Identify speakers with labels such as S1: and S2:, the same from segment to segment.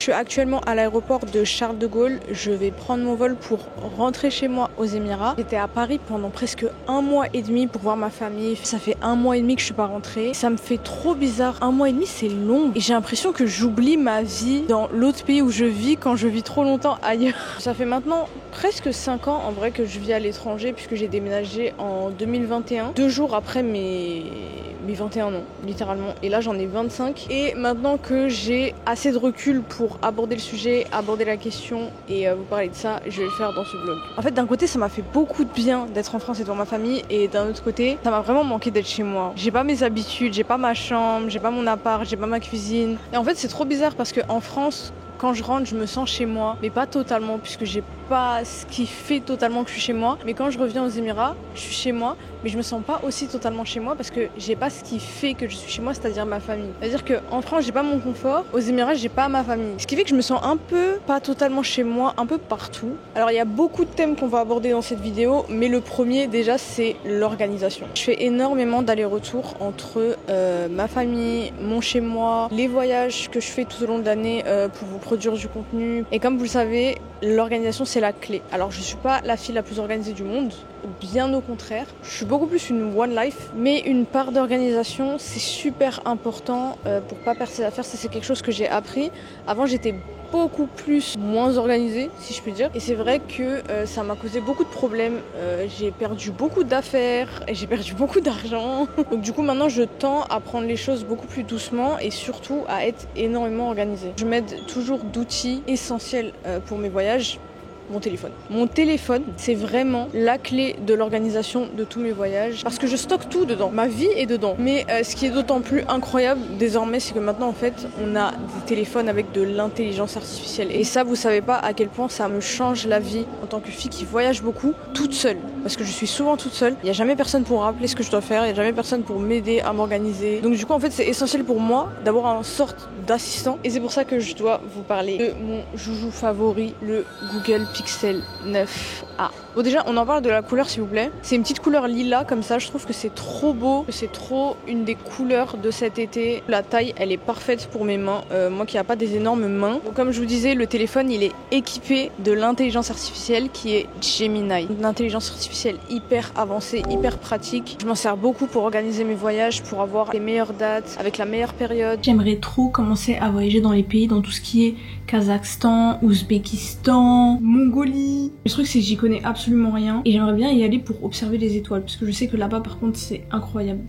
S1: Je suis actuellement à l'aéroport de Charles de Gaulle. Je vais prendre mon vol pour rentrer chez moi aux Émirats. J'étais à Paris pendant presque 1 mois et demi pour voir ma famille. Ça fait 1 mois et demi que je suis pas rentrée. Ça me fait trop bizarre. 1 mois et demi, c'est long. Et j'ai l'impression que j'oublie ma vie dans l'autre pays où je vis quand je vis trop longtemps ailleurs. Ça fait maintenant presque 5 ans en vrai que je vis à l'étranger puisque j'ai déménagé en 2021. 2 jours après mes 21 ans, littéralement. Et là, j'en ai 25. Et maintenant que j'ai assez de recul pour aborder le sujet, aborder la question et vous parler de ça, je vais le faire dans ce vlog. En fait, d'un côté, ça m'a fait beaucoup de bien d'être en France et devant ma famille. Et d'un autre côté, ça m'a vraiment manqué d'être chez moi. J'ai pas mes habitudes, j'ai pas ma chambre, j'ai pas mon appart, j'ai pas ma cuisine. Et en fait, c'est trop bizarre parce qu'en France, quand je rentre, je me sens chez moi, mais pas totalement, puisque j'ai pas ce qui fait totalement que je suis chez moi. Mais quand je reviens aux Émirats, je suis chez moi, mais je me sens pas aussi totalement chez moi parce que j'ai pas ce qui fait que je suis chez moi, c'est-à-dire ma famille. C'est-à-dire qu'en France, j'ai pas mon confort, aux Émirats, j'ai pas ma famille. Ce qui fait que je me sens un peu, pas totalement chez moi, un peu partout. Alors il y a beaucoup de thèmes qu'on va aborder dans cette vidéo, mais le premier déjà, c'est l'organisation. Je fais énormément d'allers-retours entre ma famille, mon chez-moi, les voyages que je fais tout au long de l'année pour vous produire du contenu. Et comme vous le savez, l'organisation, c'est la clé. Alors je suis pas la fille la plus organisée du monde, bien au contraire. Je suis beaucoup plus une one life, mais une part d'organisation, c'est super important pour pas perdre ses affaires. Ça, c'est quelque chose que j'ai appris. Avant, j'étais beaucoup plus moins organisée, si je puis dire. Et c'est vrai que ça m'a causé beaucoup de problèmes. J'ai perdu beaucoup d'affaires et j'ai perdu beaucoup d'argent. Donc du coup, maintenant, je tends à prendre les choses beaucoup plus doucement et surtout à être énormément organisée. Je m'aide toujours d'outils essentiels pour mes voyages. Mon téléphone. Mon téléphone, c'est vraiment la clé de l'organisation de tous mes voyages parce que je stocke tout dedans. Ma vie est dedans. Mais ce qui est d'autant plus incroyable désormais, c'est que maintenant, en fait, on a des téléphones avec de l'intelligence artificielle. Et ça, vous savez pas à quel point ça me change la vie en tant que fille qui voyage beaucoup, toute seule. Parce que je suis souvent toute seule. Il n'y a jamais personne pour me rappeler ce que je dois faire. Il n'y a jamais personne pour m'aider à m'organiser. Donc du coup, en fait, c'est essentiel pour moi d'avoir une sorte d'assistant. Et c'est pour ça que je dois vous parler de mon joujou favori, le Google Pixel 9a. Bon, déjà, on en parle de la couleur, s'il vous plaît. C'est une petite couleur lilas, comme ça. Je trouve que c'est trop beau. C'est trop une des couleurs de cet été. La taille, elle est parfaite pour mes mains. Moi qui n'ai pas des énormes mains. Donc, comme je vous disais, le téléphone, il est équipé de l'intelligence artificielle qui est Gemini. Une intelligence artificielle hyper avancée, hyper pratique. Je m'en sers beaucoup pour organiser mes voyages, pour avoir les meilleures dates, avec la meilleure période.
S2: J'aimerais trop commencer à voyager dans les pays, dans tout ce qui est Kazakhstan, Ouzbékistan, Mongolie. Le truc, c'est que j'y connais absolument rien et j'aimerais bien y aller pour observer les étoiles parce que je sais que là-bas, par contre, c'est incroyable.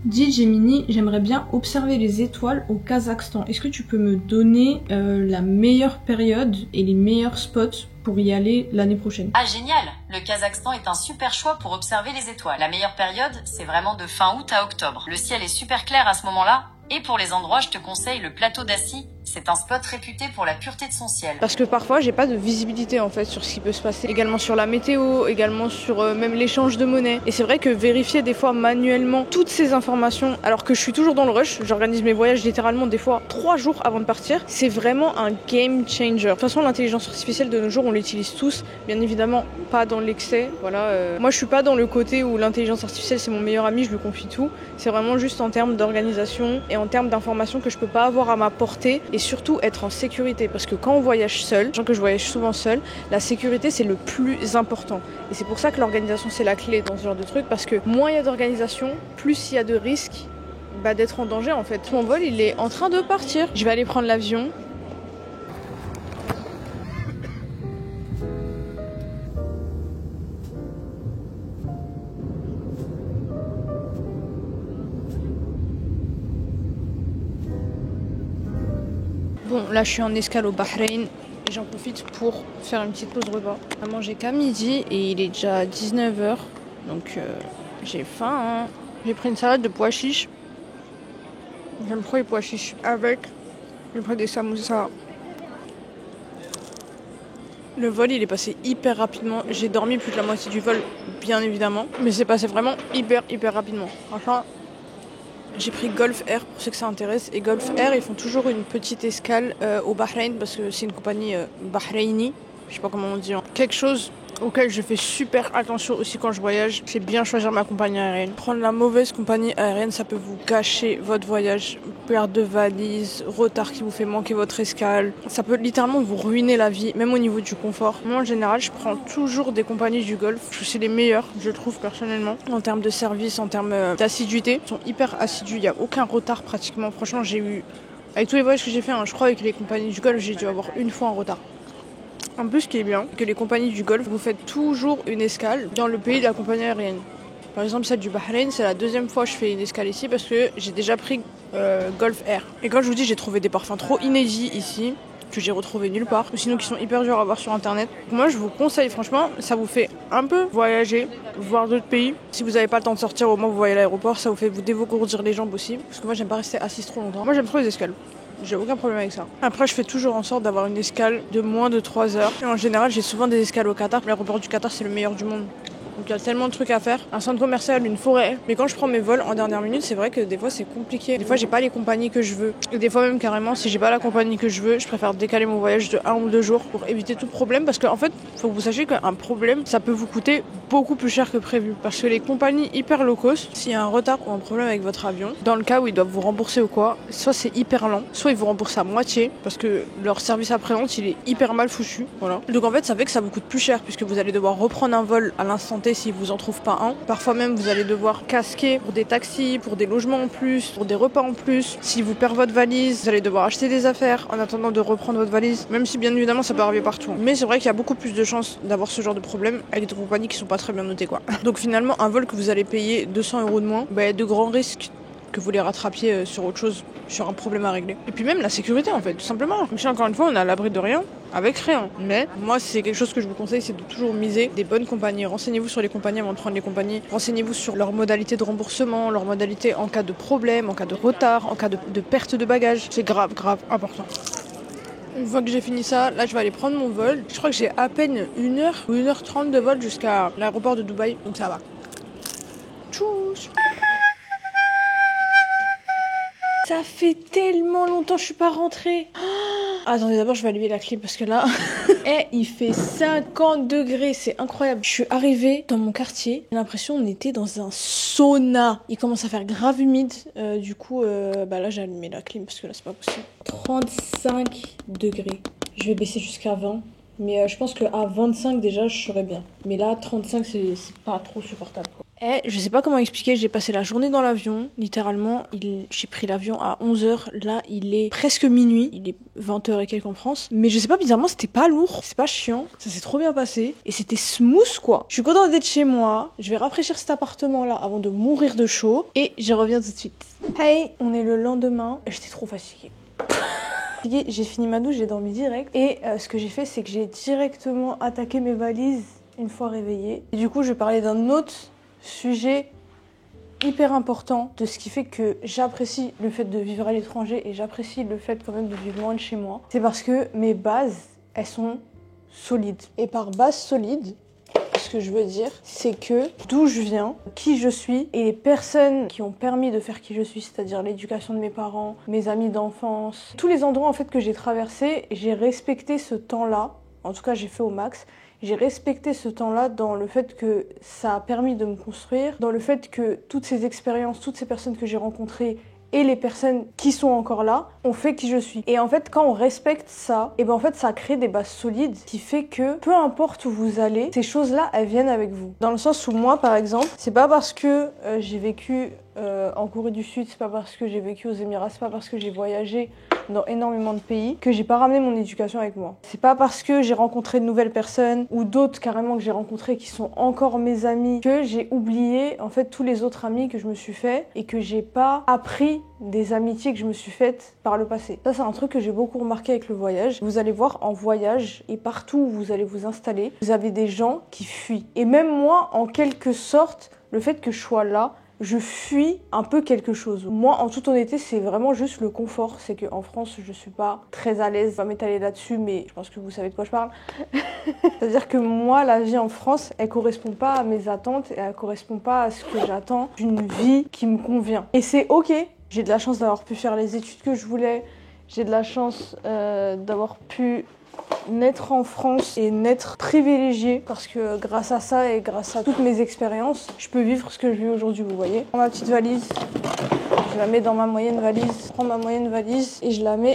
S2: Dis Gemini, j'aimerais bien observer les étoiles au Kazakhstan. Est-ce que tu peux me donner la meilleure période et les meilleurs spots pour y aller l'année prochaine?
S3: Ah génial! Le Kazakhstan est un super choix pour observer les étoiles. La meilleure période, c'est vraiment de fin août à octobre. Le ciel est super clair à ce moment-là. Et pour les endroits, je te conseille le plateau d'Assi. C'est un spot réputé pour la pureté de son ciel.
S1: Parce que parfois, j'ai pas de visibilité en fait sur ce qui peut se passer. Également sur la météo, également sur même l'échange de monnaie. Et c'est vrai que vérifier des fois manuellement toutes ces informations, alors que je suis toujours dans le rush, j'organise mes voyages littéralement des fois 3 jours avant de partir, c'est vraiment un game changer. De toute façon, l'intelligence artificielle de nos jours, on l'utilise tous. Bien évidemment, pas dans l'excès. Voilà. Moi, je suis pas dans le côté où l'intelligence artificielle, c'est mon meilleur ami, je lui confie tout. C'est vraiment juste en termes d'organisation et en termes d'informations que je peux pas avoir à ma portée. Et surtout être en sécurité parce que quand on voyage seul, sachant que je voyage souvent seul, la sécurité c'est le plus important et c'est pour ça que l'organisation c'est la clé dans ce genre de truc parce que moins il y a d'organisation, plus il y a de risques d'être en danger en fait. Mon vol il est en train de partir, je vais aller prendre l'avion. Bon, là je suis en escale au Bahreïn et j'en profite pour faire une petite pause repas. On a mangé qu'à midi et il est déjà 19h, donc j'ai faim. Hein. J'ai pris une salade de pois chiches. J'aime trop les pois chiches. J'ai pris des samoussas. Le vol il est passé hyper rapidement. J'ai dormi plus de la moitié du vol, bien évidemment. Mais c'est passé vraiment hyper rapidement. Enfin, j'ai pris Gulf Air pour ceux que ça intéresse. Et Gulf Air, ils font toujours une petite escale au Bahreïn parce que c'est une compagnie bahreïnie. Je sais pas comment on dit. Quelque chose auquel je fais super attention aussi quand je voyage, c'est bien choisir ma compagnie aérienne. Prendre la mauvaise compagnie aérienne, ça peut vous gâcher votre voyage. Perte de valise, retard qui vous fait manquer votre escale. Ça peut littéralement vous ruiner la vie, même au niveau du confort. Moi, en général, je prends toujours des compagnies du Golfe. C'est les meilleures, je trouve, personnellement. En termes de service, en termes d'assiduité. Ils sont hyper assidus, il n'y a aucun retard pratiquement. Franchement, j'ai eu... Avec tous les voyages que j'ai fait, je crois avec les compagnies du Golfe, j'ai dû avoir une fois un retard. En plus, ce qui est bien, c'est que les compagnies du Golfe, vous faites toujours une escale dans le pays de la compagnie aérienne. Par exemple, celle du Bahreïn, c'est la deuxième fois que je fais une escale ici parce que j'ai déjà pris Gulf Air. Et quand je vous dis, j'ai trouvé des parfums trop inédits ici, que j'ai retrouvé nulle part, ou sinon qui sont hyper durs à voir sur internet. Moi, je vous conseille, franchement, ça vous fait un peu voyager, voir d'autres pays. Si vous n'avez pas le temps de sortir, au moins vous voyez à l'aéroport, ça vous fait vous dégourdir les jambes aussi. Parce que moi, j'aime pas rester assise trop longtemps. Moi, j'aime trop les escales. J'ai aucun problème avec ça. Après, je fais toujours en sorte d'avoir une escale de moins de 3 heures. Et en général, j'ai souvent des escales au Qatar. L'aéroport du Qatar, c'est le meilleur du monde. Donc il y a tellement de trucs à faire. Un centre commercial, une forêt. Mais quand je prends mes vols en dernière minute, c'est vrai que des fois c'est compliqué. Des fois j'ai pas les compagnies que je veux. Et des fois même carrément, si j'ai pas la compagnie que je veux, je préfère décaler mon voyage de 1 ou 2 jours pour éviter tout problème. Parce qu'en fait, faut que vous sachiez qu'un problème, ça peut vous coûter beaucoup plus cher que prévu. Parce que les compagnies hyper low cost, s'il y a un retard ou un problème avec votre avion, dans le cas où ils doivent vous rembourser ou quoi, soit c'est hyper lent, soit ils vous remboursent à moitié parce que leur service après-vente il est hyper mal foutu. Voilà. Donc en fait, ça fait que ça vous coûte plus cher puisque vous allez devoir reprendre un vol à l'instant T si vous en trouvez pas un. Parfois même vous allez devoir casquer pour des taxis, pour des logements en plus, pour des repas en plus. Si vous perdez votre valise, vous allez devoir acheter des affaires en attendant de reprendre votre valise, même si bien évidemment ça peut arriver partout. Mais c'est vrai qu'il y a beaucoup plus de chances d'avoir ce genre de problème avec des compagnies qui sont pas très bien notées quoi. Donc finalement un vol que vous allez payer 200 € de moins, il y a de grands risques que vous les rattrapiez sur autre chose, sur un problème à régler. Et puis même la sécurité en fait, tout simplement. Même si encore une fois on est à l'abri de rien, avec rien. Mais moi c'est quelque chose que je vous conseille, c'est de toujours miser des bonnes compagnies. Renseignez-vous sur les compagnies avant de prendre les compagnies. Renseignez-vous sur leurs modalités de remboursement, leurs modalités en cas de problème, en cas de retard, en cas de perte de bagages. C'est grave important. Une fois que j'ai fini ça, là je vais aller prendre mon vol. Je crois que j'ai à peine 1h ou 1h30 de vol jusqu'à l'aéroport de Dubaï, donc ça va. Tchuss. Ça fait tellement longtemps que je suis pas rentrée. Attendez, d'abord je vais allumer la clim parce que là, il fait 50 degrés, c'est incroyable. Je suis arrivée dans mon quartier, j'ai l'impression qu'on était dans un sauna. Il commence à faire grave humide, du coup, là j'ai allumé la clim parce que là c'est pas possible. 35 degrés. Je vais baisser jusqu'à 20. Mais je pense qu'à 25 déjà je serais bien. Mais là 35 c'est pas trop supportable quoi. Je sais pas comment expliquer, j'ai passé la journée dans l'avion, littéralement, j'ai pris l'avion à 11h, là il est presque minuit, il est 20h et quelques en France, mais je sais pas, bizarrement c'était pas lourd, c'est pas chiant, ça s'est trop bien passé, et c'était smooth quoi. Je suis contente d'être chez moi, je vais rafraîchir cet appartement là avant de mourir de chaud, et je reviens tout de suite. Hey, on est le lendemain, j'étais trop fatiguée. J'ai fini ma douche, j'ai dormi direct, et ce que j'ai fait c'est que j'ai directement attaqué mes valises une fois réveillée. Et du coup je vais parler d'un autre sujet hyper important de ce qui fait que j'apprécie le fait de vivre à l'étranger et j'apprécie le fait quand même de vivre loin de chez moi. C'est parce que mes bases, elles sont solides. Et par base solide, ce que je veux dire, c'est que d'où je viens, qui je suis et les personnes qui ont permis de faire qui je suis, c'est-à-dire l'éducation de mes parents, mes amis d'enfance, tous les endroits en fait que j'ai traversés, j'ai respecté ce temps-là. En tout cas, j'ai fait au max. J'ai respecté ce temps-là dans le fait que ça a permis de me construire, dans le fait que toutes ces expériences, toutes ces personnes que j'ai rencontrées et les personnes qui sont encore là ont fait qui je suis. Et en fait, quand on respecte ça, et ben en fait, ça crée des bases solides qui fait que peu importe où vous allez, ces choses-là, elles viennent avec vous. Dans le sens où moi, par exemple, c'est pas parce que j'ai vécu en Corée du Sud, c'est pas parce que j'ai vécu aux Émirats, c'est pas parce que j'ai voyagé dans énormément de pays que j'ai pas ramené mon éducation avec moi. C'est pas parce que j'ai rencontré de nouvelles personnes ou d'autres carrément que j'ai rencontrés qui sont encore mes amis que j'ai oublié en fait tous les autres amis que je me suis fait et que j'ai pas appris des amitiés que je me suis faites par le passé. Ça c'est un truc que j'ai beaucoup remarqué avec le voyage. Vous allez voir en voyage et partout où vous allez vous installer, vous avez des gens qui fuient. Et même moi en quelque sorte, le fait que je sois là, je fuis un peu quelque chose. Moi, en toute honnêteté, c'est vraiment juste le confort. C'est qu'en France, je suis pas très à l'aise. Je vais pas m'étaler là-dessus, mais je pense que vous savez de quoi je parle. C'est-à-dire que moi, la vie en France, elle correspond pas à mes attentes et elle correspond pas à ce que j'attends d'une vie qui me convient. Et c'est ok. J'ai de la chance d'avoir pu faire les études que je voulais. J'ai de la chance d'avoir pu naître en France et naître privilégiée parce que grâce à ça et grâce à toutes mes expériences, je peux vivre ce que je vis aujourd'hui, vous voyez. Je prends ma petite valise, je la mets dans ma moyenne valise, je prends ma moyenne valise et je la mets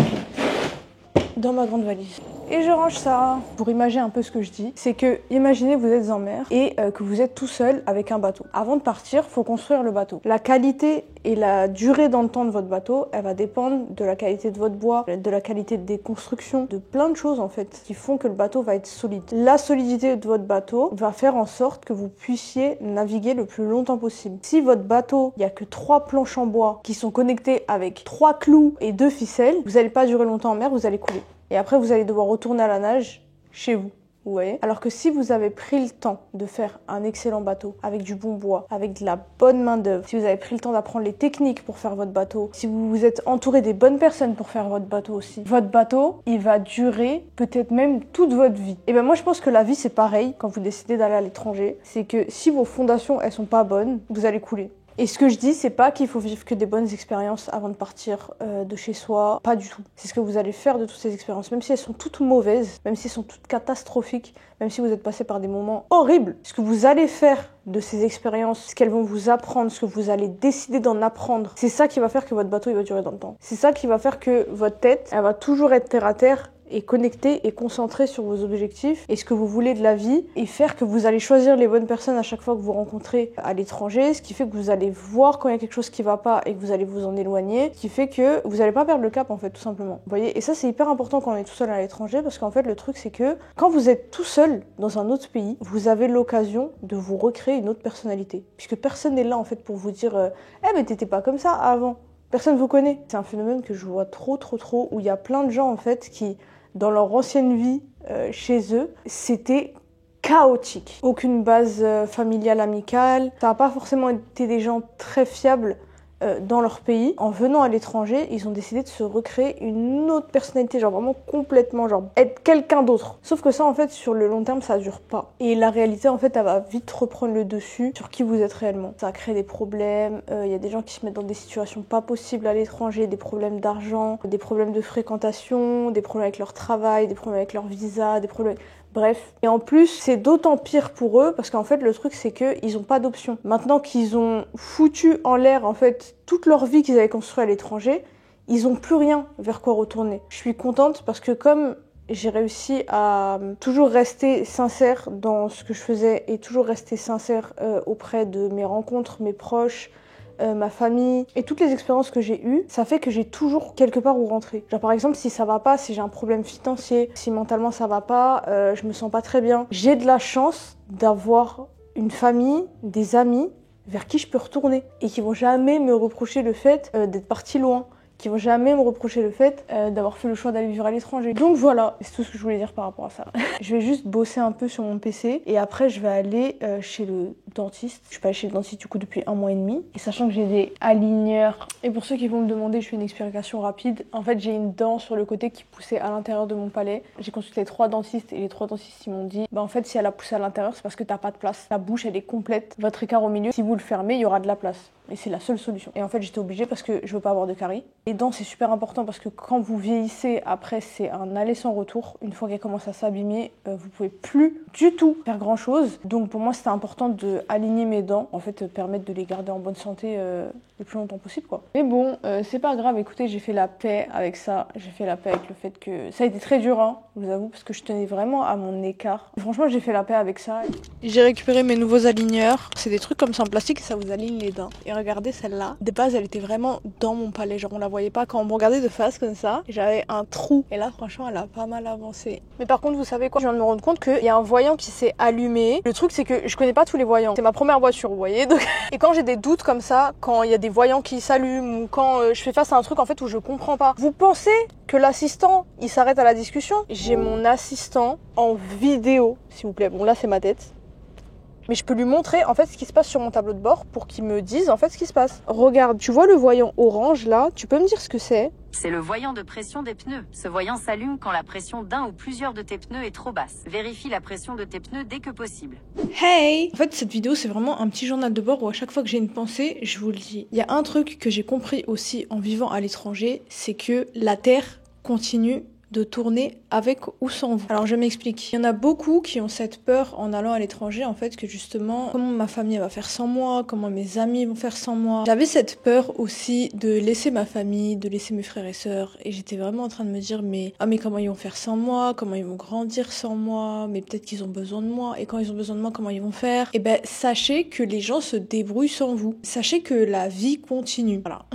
S1: dans ma grande valise. Et je range ça. Pour imaginer un peu ce que je dis, c'est que imaginez vous êtes en mer et que vous êtes tout seul avec un bateau. Avant de partir, faut construire le bateau. La qualité et la durée dans le temps de votre bateau, elle va dépendre de la qualité de votre bois, de la qualité des constructions, de plein de choses en fait qui font que le bateau va être solide. La solidité de votre bateau va faire en sorte que vous puissiez naviguer le plus longtemps possible. Si votre bateau, il n'y a que 3 planches en bois qui sont connectées avec 3 clous et 2 ficelles, vous n'allez pas durer longtemps en mer, vous allez couler. Et après, vous allez devoir retourner à la nage chez vous. Vous voyez? Alors que si vous avez pris le temps de faire un excellent bateau avec du bon bois, avec de la bonne main d'œuvre, si vous avez pris le temps d'apprendre les techniques pour faire votre bateau, si vous vous êtes entouré des bonnes personnes pour faire votre bateau aussi, votre bateau, il va durer peut-être même toute votre vie. Et ben moi je pense que la vie c'est pareil quand vous décidez d'aller à l'étranger, c'est que si vos fondations elles sont pas bonnes, vous allez couler. Et ce que je dis, c'est pas qu'il faut vivre que des bonnes expériences avant de partir de chez soi. Pas du tout. C'est ce que vous allez faire de toutes ces expériences. Même si elles sont toutes mauvaises, même si elles sont toutes catastrophiques, même si vous êtes passé par des moments horribles, ce que vous allez faire de ces expériences, ce qu'elles vont vous apprendre, ce que vous allez décider d'en apprendre, c'est ça qui va faire que votre bateau il va durer dans le temps. C'est ça qui va faire que votre tête, elle va toujours être terre à terre et connecté et concentré sur vos objectifs et ce que vous voulez de la vie et faire que vous allez choisir les bonnes personnes à chaque fois que vous rencontrez à l'étranger, ce qui fait que vous allez voir quand il y a quelque chose qui va pas et que vous allez vous en éloigner, ce qui fait que vous allez pas perdre le cap en fait tout simplement. Vous voyez, et ça c'est hyper important quand on est tout seul à l'étranger parce qu'en fait le truc c'est que quand vous êtes tout seul dans un autre pays, vous avez l'occasion de vous recréer une autre personnalité puisque personne n'est là en fait pour vous dire mais t'étais pas comme ça avant. Personne vous connaît. C'est un phénomène que je vois trop où il y a plein de gens en fait qui dans leur ancienne vie chez eux, c'était chaotique. Aucune base familiale, amicale. Ça n'a pas forcément été des gens très fiables dans leur pays. En venant à l'étranger, ils ont décidé de se recréer une autre personnalité, genre vraiment complètement, genre être quelqu'un d'autre. Sauf que ça, en fait, sur le long terme, ça dure pas. Et la réalité, en fait, elle va vite reprendre le dessus sur qui vous êtes réellement. Ça crée des problèmes. Il y a des gens qui se mettent dans des situations pas possibles à l'étranger, des problèmes d'argent, des problèmes de fréquentation, des problèmes avec leur travail, des problèmes avec leur visa, des problèmes... Bref. Et en plus, c'est d'autant pire pour eux parce qu'en fait, le truc, c'est qu'ils ont pas d'option. Maintenant qu'ils ont foutu en l'air, en fait, toute leur vie qu'ils avaient construite à l'étranger, ils ont plus rien vers quoi retourner. Je suis contente parce que comme j'ai réussi à toujours rester sincère dans ce que je faisais et toujours rester sincère auprès de mes rencontres, mes proches, ma famille et toutes les expériences que j'ai eues, ça fait que j'ai toujours quelque part où rentrer. Genre par exemple si ça va pas, si j'ai un problème financier, si mentalement ça va pas, je me sens pas très bien, j'ai de la chance d'avoir une famille, des amis vers qui je peux retourner et qui vont jamais me reprocher le fait d'être parti loin, qui vont jamais me reprocher le fait d'avoir fait le choix d'aller vivre à l'étranger. Donc voilà, c'est tout ce que je voulais dire par rapport à ça. Je vais juste bosser un peu sur mon PC et après je vais aller chez le dentiste. Je suis pas allée chez le dentiste du coup depuis 1 mois et demi. Et sachant que j'ai des aligneurs, et pour ceux qui vont me demander, je fais une explication rapide. En fait j'ai une dent sur le côté qui poussait à l'intérieur de mon palais. J'ai consulté 3 dentistes et les 3 dentistes ils m'ont dit en fait si elle a poussé à l'intérieur c'est parce que t'as pas de place. Ta bouche elle est complète, votre écart au milieu, si vous le fermez il y aura de la place. Et c'est la seule solution. Et en fait, j'étais obligée parce que je veux pas avoir de caries. Les dents, c'est super important parce que quand vous vieillissez, après, c'est un aller sans retour. Une fois qu'elles commencent à s'abîmer, vous pouvez plus du tout faire grand chose. Donc pour moi, c'était important de aligner mes dents, en fait, permettre de les garder en bonne santé le plus longtemps possible, quoi. Mais bon, c'est pas grave. Écoutez, j'ai fait la paix avec ça. J'ai fait la paix avec le fait que ça a été très dur, hein, je vous avoue, parce que je tenais vraiment à mon écart. Franchement, j'ai fait la paix avec ça. J'ai récupéré mes nouveaux aligneurs. C'est des trucs comme ça en plastique et ça vous aligne les dents. Et regardez celle-là. De base, elle était vraiment dans mon palais. Genre, on la voyait pas quand on me regardait de face comme ça. J'avais un trou. Et là, franchement, elle a pas mal avancé. Mais par contre, vous savez quoi? Je viens de me rendre compte qu'il y a un voyant qui s'est allumé. Le truc, c'est que je connais pas tous les voyants. C'est ma première voiture, vous voyez. Donc... Et quand j'ai des doutes comme ça, quand il y a des voyants qui s'allument ou quand je fais face à un truc en fait où je comprends pas. Vous pensez que l'assistant, il s'arrête à la discussion? J'ai mon assistant en vidéo, s'il vous plaît. Bon, là, c'est ma tête. Mais je peux lui montrer en fait ce qui se passe sur mon tableau de bord pour qu'il me dise en fait ce qui se passe. Regarde, tu vois le voyant orange là? Tu peux me dire ce que c'est?
S3: C'est le voyant de pression des pneus. Ce voyant s'allume quand la pression d'un ou plusieurs de tes pneus est trop basse. Vérifie la pression de tes pneus dès que possible.
S2: Hey! En fait, cette vidéo, c'est vraiment un petit journal de bord où à chaque fois que j'ai une pensée, je vous le dis. Il y a un truc que j'ai compris aussi en vivant à l'étranger, c'est que la Terre continue
S1: de tourner avec ou sans vous. Alors je m'explique. Il y en a beaucoup qui ont cette peur en allant à l'étranger, en fait, que justement, comment ma famille va faire sans moi, comment mes amis vont faire sans moi. J'avais cette peur aussi de laisser ma famille, de laisser mes frères et sœurs, et j'étais vraiment en train de me dire, mais comment ils vont faire sans moi, comment ils vont grandir sans moi, mais peut-être qu'ils ont besoin de moi, et quand ils ont besoin de moi, comment ils vont faire? Et ben, sachez que les gens se débrouillent sans vous. Sachez que la vie continue. Voilà.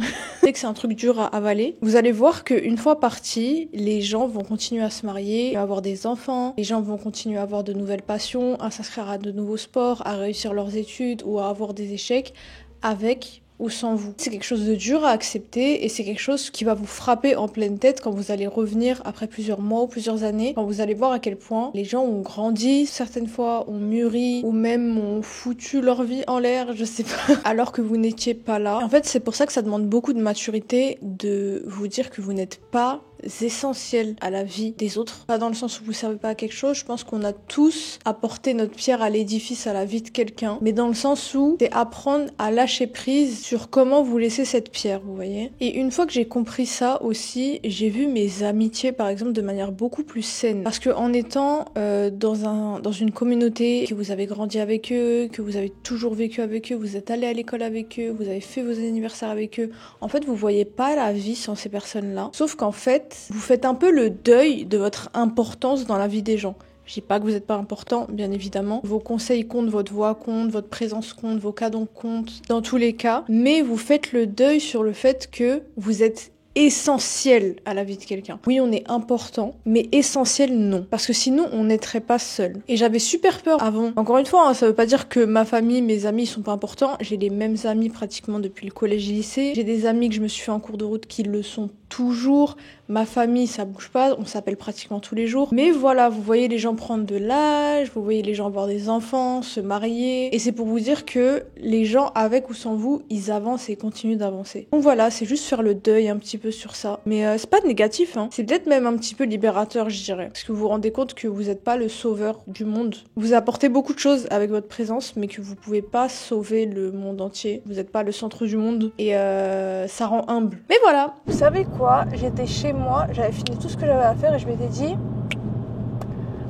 S1: C'est que c'est un truc dur à avaler. Vous allez voir qu'une fois partis, les gens vont continuer à se marier, à avoir des enfants, les gens vont continuer à avoir de nouvelles passions, à s'inscrire à de nouveaux sports, à réussir leurs études ou à avoir des échecs avec ou sans vous. C'est quelque chose de dur à accepter et c'est quelque chose qui va vous frapper en pleine tête quand vous allez revenir après plusieurs mois ou plusieurs années, quand vous allez voir à quel point les gens ont grandi, certaines fois ont mûri ou même ont foutu leur vie en l'air, je sais pas, alors que vous n'étiez pas là. En fait, c'est pour ça que ça demande beaucoup de maturité de vous dire que vous n'êtes pas essentiel à la vie des autres. Pas dans le sens où vous servez pas à quelque chose, je pense qu'on a tous apporté notre pierre à l'édifice, à la vie de quelqu'un, mais dans le sens où c'est apprendre à lâcher prise sur comment vous laissez cette pierre, vous voyez. Et une fois que j'ai compris ça aussi, j'ai vu mes amitiés par exemple de manière beaucoup plus saine. Parce que en étant dans une communauté, que vous avez grandi avec eux, que vous avez toujours vécu avec eux, vous êtes allé à l'école avec eux, vous avez fait vos anniversaires avec eux, en fait vous voyez pas la vie sans ces personnes-là. Sauf qu'en fait, vous faites un peu le deuil de votre importance dans la vie des gens. Je dis pas que vous n'êtes pas important, bien évidemment. Vos conseils comptent, votre voix compte, votre présence compte, vos cadeaux comptent, dans tous les cas. Mais vous faites le deuil sur le fait que vous êtes essentiel à la vie de quelqu'un. Oui, on est important, mais essentiel, non. Parce que sinon, on n'êterait pas seul. Et j'avais super peur avant. Encore une fois, hein, ça veut pas dire que ma famille, mes amis, sont pas importants. J'ai les mêmes amis pratiquement depuis le collège et lycée. J'ai des amis que je me suis fait en cours de route qui le sont toujours. Ma famille, ça bouge pas, on s'appelle pratiquement tous les jours. Mais voilà, vous voyez les gens prendre de l'âge, vous voyez les gens avoir des enfants, se marier. Et c'est pour vous dire que les gens, avec ou sans vous, ils avancent et continuent d'avancer. Donc voilà, c'est juste faire le deuil un petit peu sur ça. Mais c'est pas négatif, hein. C'est peut-être même un petit peu libérateur, je dirais. Parce que vous vous rendez compte que vous n'êtes pas le sauveur du monde. Vous apportez beaucoup de choses avec votre présence, mais que vous pouvez pas sauver le monde entier. Vous n'êtes pas le centre du monde. Et ça rend humble. Mais voilà, vous savez quoi? J'étais chez moi, j'avais fini tout ce que j'avais à faire et je m'étais dit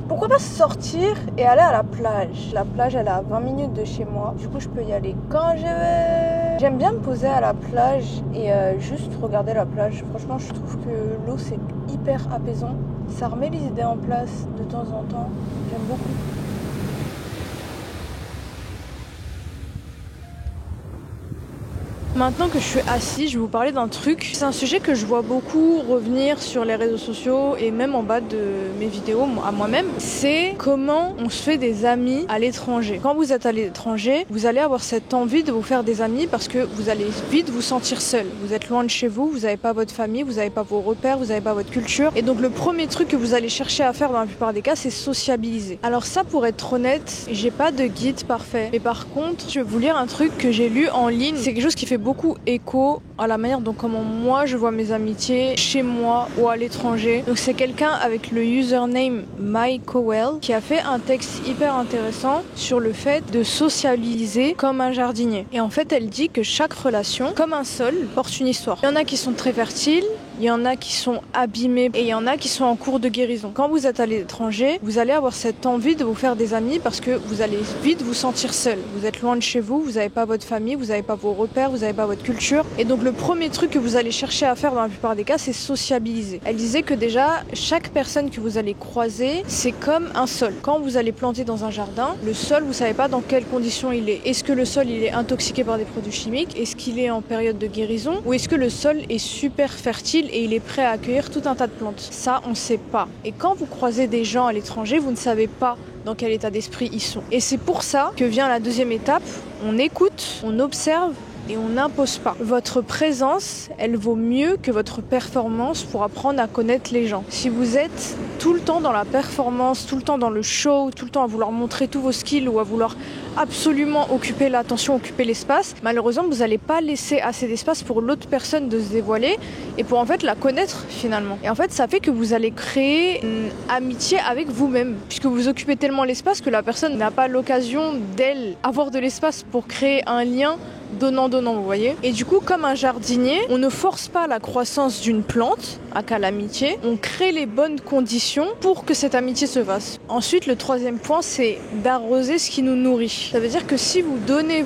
S1: pourquoi pas sortir et aller à la plage. La plage, elle est à 20 minutes de chez moi. Du coup, je peux y aller quand je veux. J'aime bien me poser à la plage et juste regarder la plage. Franchement, je trouve que l'eau, c'est hyper apaisant. Ça remet les idées en place de temps en temps. J'aime beaucoup. Maintenant que je suis assise, je vais vous parler d'un truc. C'est un sujet que je vois beaucoup revenir sur les réseaux sociaux et même en bas de mes vidéos à moi-même. C'est comment on se fait des amis à l'étranger. Quand vous êtes à l'étranger, vous allez avoir cette envie de vous faire des amis parce que vous allez vite vous sentir seul. Vous êtes loin de chez vous, vous n'avez pas votre famille, vous n'avez pas vos repères, vous n'avez pas votre culture. Et donc le premier truc que vous allez chercher à faire dans la plupart des cas, c'est sociabiliser. Alors ça, pour être honnête, j'ai pas de guide parfait. Mais par contre, je vais vous lire un truc que j'ai lu en ligne. C'est quelque chose qui fait beaucoup écho à la manière dont comment moi je vois mes amitiés chez moi ou à l'étranger. Donc c'est quelqu'un avec le username MyCowell qui a fait un texte hyper intéressant sur le fait de socialiser comme un jardinier. Et en fait elle dit que chaque relation, comme un sol, porte une histoire. Il y en a qui sont très fertiles, il y en a qui sont abîmés et il y en a qui sont en cours de guérison. Quand vous êtes à l'étranger, vous allez avoir cette envie de vous faire des amis parce que vous allez vite vous sentir seul. Vous êtes loin de chez vous, vous n'avez pas votre famille, vous n'avez pas vos repères, vous n'avez pas votre culture. Et donc le premier truc que vous allez chercher à faire dans la plupart des cas, c'est sociabiliser. Elle disait que déjà, chaque personne que vous allez croiser, c'est comme un sol. Quand vous allez planter dans un jardin, le sol, vous savez pas dans quelles conditions il est. Est-ce que le sol, il est intoxiqué par des produits chimiques? Est-ce qu'il est en période de guérison? Ou est-ce que le sol est super fertile et il est prêt à accueillir tout un tas de plantes? Ça, on sait pas. Et quand vous croisez des gens à l'étranger, vous ne savez pas dans quel état d'esprit ils sont. Et c'est pour ça que vient la deuxième étape. On écoute, on observe, et on n'impose pas. Votre présence, elle vaut mieux que votre performance pour apprendre à connaître les gens. Si vous êtes tout le temps dans la performance, tout le temps dans le show, tout le temps à vouloir montrer tous vos skills ou à vouloir absolument occuper l'attention, occuper l'espace, malheureusement vous n'allez pas laisser assez d'espace pour l'autre personne de se dévoiler et pour en fait la connaître finalement. Et en fait ça fait que vous allez créer une amitié avec vous-même puisque vous occupez tellement l'espace que la personne n'a pas l'occasion d'elle avoir de l'espace pour créer un lien donnant, vous voyez. Et du coup, comme un jardinier, on ne force pas la croissance d'une plante, aka l'amitié, on crée les bonnes conditions pour que cette amitié se fasse. Ensuite, le troisième point, c'est d'arroser ce qui nous nourrit. Ça veut dire que si vous donnez,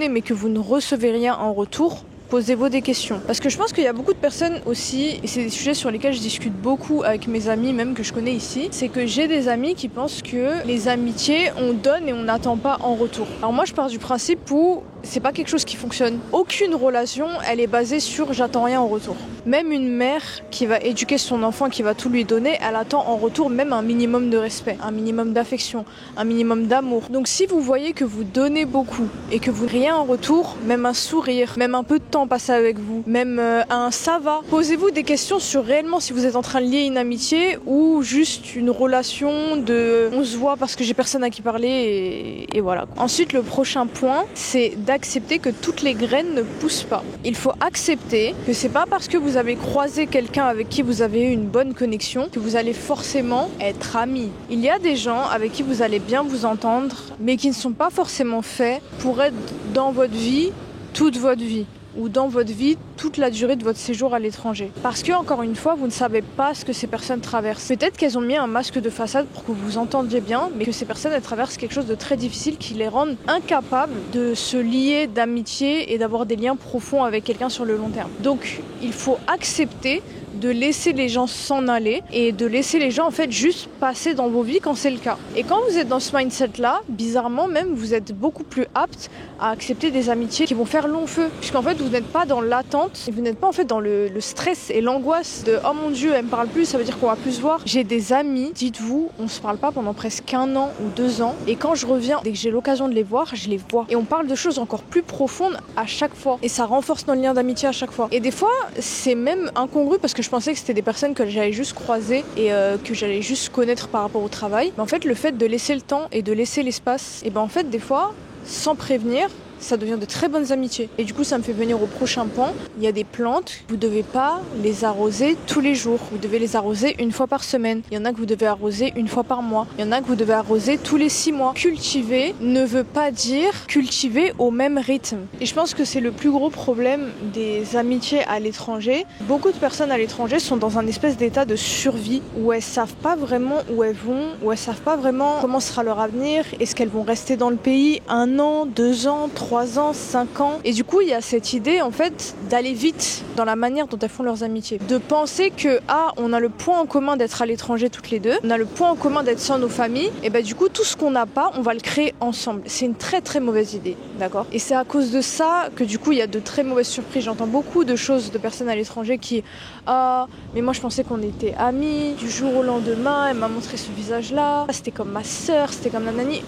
S1: mais que vous ne recevez rien en retour, posez-vous des questions. Parce que je pense qu'il y a beaucoup de personnes aussi, et c'est des sujets sur lesquels je discute beaucoup avec mes amis, même que je connais ici, c'est que j'ai des amis qui pensent que les amitiés, on donne et on n'attend pas en retour. Alors moi, je pars du principe où c'est pas quelque chose qui fonctionne. Aucune relation, elle est basée sur j'attends rien en retour. Même une mère qui va éduquer son enfant, qui va tout lui donner, elle attend en retour même un minimum de respect, un minimum d'affection, un minimum d'amour. Donc si vous voyez que vous donnez beaucoup et que vous n'avez rien en retour, même un sourire, même un peu de temps passé avec vous, même un ça va, posez-vous des questions sur réellement si vous êtes en train de lier une amitié ou juste une relation de on se voit parce que j'ai personne à qui parler et voilà. Ensuite, le prochain point, c'est d'accepter que toutes les graines ne poussent pas. Il faut accepter que c'est pas parce que vous avez croisé quelqu'un avec qui vous avez eu une bonne connexion que vous allez forcément être amis. Il y a des gens avec qui vous allez bien vous entendre, mais qui ne sont pas forcément faits pour être dans votre vie toute votre vie, ou dans votre vie toute la durée de votre séjour à l'étranger. Parce que, encore une fois, vous ne savez pas ce que ces personnes traversent. Peut-être qu'elles ont mis un masque de façade pour que vous vous entendiez bien, mais que ces personnes, elles traversent quelque chose de très difficile qui les rend incapables de se lier d'amitié et d'avoir des liens profonds avec quelqu'un sur le long terme. Donc, il faut accepter de laisser les gens s'en aller et de laisser les gens en fait juste passer dans vos vies quand c'est le cas. Et quand vous êtes dans ce mindset-là, bizarrement même, vous êtes beaucoup plus apte à accepter des amitiés qui vont faire long feu. Puisqu'en fait, vous n'êtes pas dans l'attente, vous n'êtes pas en fait dans le stress et l'angoisse de « Oh mon Dieu, elle me parle plus, ça veut dire qu'on va plus se voir ». J'ai des amis, dites-vous, on se parle pas pendant presque 1 an ou 2 ans. Et quand je reviens, dès que j'ai l'occasion de les voir, je les vois. Et on parle de choses encore plus profondes à chaque fois. Et ça renforce nos liens d'amitié à chaque fois. Et des fois, c'est même incongru parce que je pensais que c'était des personnes que j'allais juste croiser et que j'allais juste connaître par rapport au travail. Mais en fait, le fait de laisser le temps et de laisser l'espace, et ben en fait, des fois, sans prévenir, ça devient de très bonnes amitiés. Et du coup, ça me fait venir au prochain point. Il y a des plantes, vous ne devez pas les arroser tous les jours. Vous devez les arroser 1 fois par semaine. Il y en a que vous devez arroser 1 fois par mois. Il y en a que vous devez arroser tous les 6 mois. Cultiver ne veut pas dire cultiver au même rythme. Et je pense que c'est le plus gros problème des amitiés à l'étranger. Beaucoup de personnes à l'étranger sont dans un espèce d'état de survie où elles savent pas vraiment où elles vont, où elles savent pas vraiment comment sera leur avenir. Est-ce qu'elles vont rester dans le pays 1 an, 2 ans, 3 ans, 5 ans. Et du coup, il y a cette idée, en fait, d'aller vite dans la manière dont elles font leurs amitiés. De penser que, on a le point en commun d'être à l'étranger toutes les deux, on a le point en commun d'être sans nos familles, et ben du coup, tout ce qu'on n'a pas, on va le créer ensemble. C'est une très très mauvaise idée, d'accord ? Et c'est à cause de ça que du coup, il y a de très mauvaises surprises. J'entends beaucoup de choses de personnes à l'étranger qui, mais moi je pensais qu'on était amis, du jour au lendemain, elle m'a montré ce visage-là, c'était comme ma sœur, c'était comme la nanny.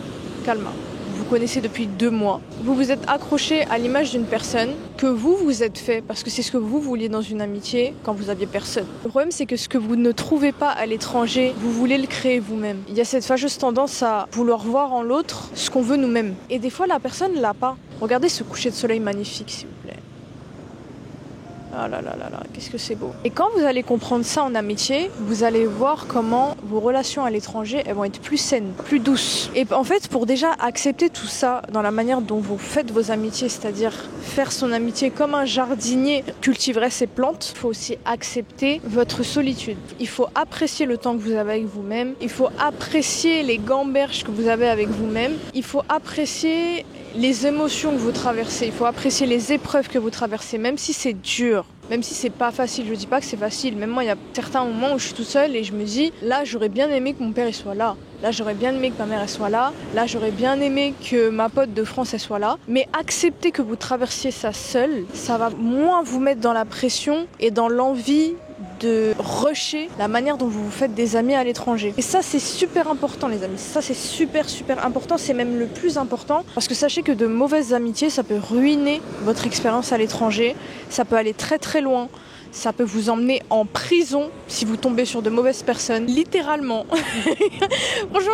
S1: Calme. Vous connaissez depuis 2 mois. Vous vous êtes accroché à l'image d'une personne que vous êtes fait parce que c'est ce que vous vouliez dans une amitié quand vous aviez personne. Le problème, c'est que ce que vous ne trouvez pas à l'étranger, vous voulez le créer vous-même. Il y a cette fâcheuse tendance à vouloir voir en l'autre ce qu'on veut nous-mêmes. Et des fois, la personne ne l'a pas. Regardez ce coucher de soleil magnifique, s'il vous plaît. Ah là là là là, qu'est-ce que c'est beau. Et quand vous allez comprendre ça en amitié, vous allez voir comment vos relations à l'étranger, elles vont être plus saines, plus douces. Et en fait, pour déjà accepter tout ça dans la manière dont vous faites vos amitiés, c'est-à-dire faire son amitié comme un jardinier cultiverait ses plantes, il faut aussi accepter votre solitude. Il faut apprécier le temps que vous avez avec vous-même. Il faut apprécier les gamberges que vous avez avec vous-même. Il faut apprécier les émotions que vous traversez. Il faut apprécier les épreuves que vous traversez, même si c'est dur. Même si c'est pas facile, je dis pas que c'est facile. Même moi, il y a certains moments où je suis toute seule et je me dis, là, j'aurais bien aimé que mon père il soit là. Là, j'aurais bien aimé que ma mère elle soit là. Là, j'aurais bien aimé que ma pote de France elle soit là. Mais accepter que vous traversiez ça seul, ça va moins vous mettre dans la pression et dans l'envie de rusher la manière dont vous vous faites des amis à l'étranger. Et ça, c'est super important, les amis. Ça, c'est super important. C'est même le plus important. Parce que sachez que de mauvaises amitiés, ça peut ruiner votre expérience à l'étranger. Ça peut aller très très loin. Ça peut vous emmener en prison si vous tombez sur de mauvaises personnes, littéralement. Franchement,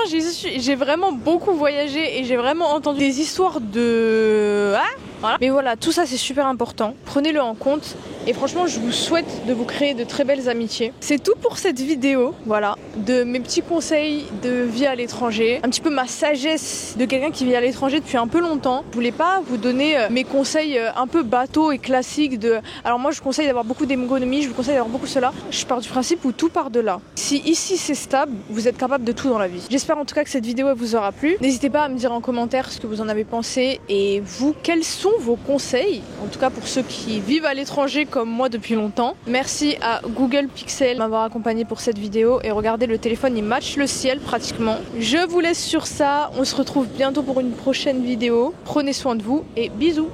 S1: j'ai vraiment beaucoup voyagé et j'ai vraiment entendu des histoires de... voilà. Mais voilà, tout ça c'est super important. Prenez-le en compte Et franchement, je vous souhaite de vous créer de très belles amitiés. C'est tout pour cette vidéo, voilà, de mes petits conseils de vie à l'étranger, un petit peu ma sagesse de quelqu'un qui vit à l'étranger depuis un peu longtemps. Je voulais pas vous donner mes conseils un peu bateaux et classiques de... Alors moi, je vous conseille d'avoir beaucoup d'économie, je vous conseille d'avoir beaucoup cela. Je pars du principe où tout part de là. Si ici c'est stable, vous êtes capable de tout dans la vie. J'espère en tout cas que cette vidéo vous aura plu. N'hésitez pas à me dire en commentaire ce que vous en avez pensé et vous, quels sont vos conseils, en tout cas pour ceux qui vivent à l'étranger comme moi depuis longtemps. Merci à Google Pixel de m'avoir accompagné pour cette vidéo et regardez, le téléphone il match le ciel pratiquement. Je vous laisse sur ça, on se retrouve bientôt pour une prochaine vidéo. Prenez soin de vous et bisous.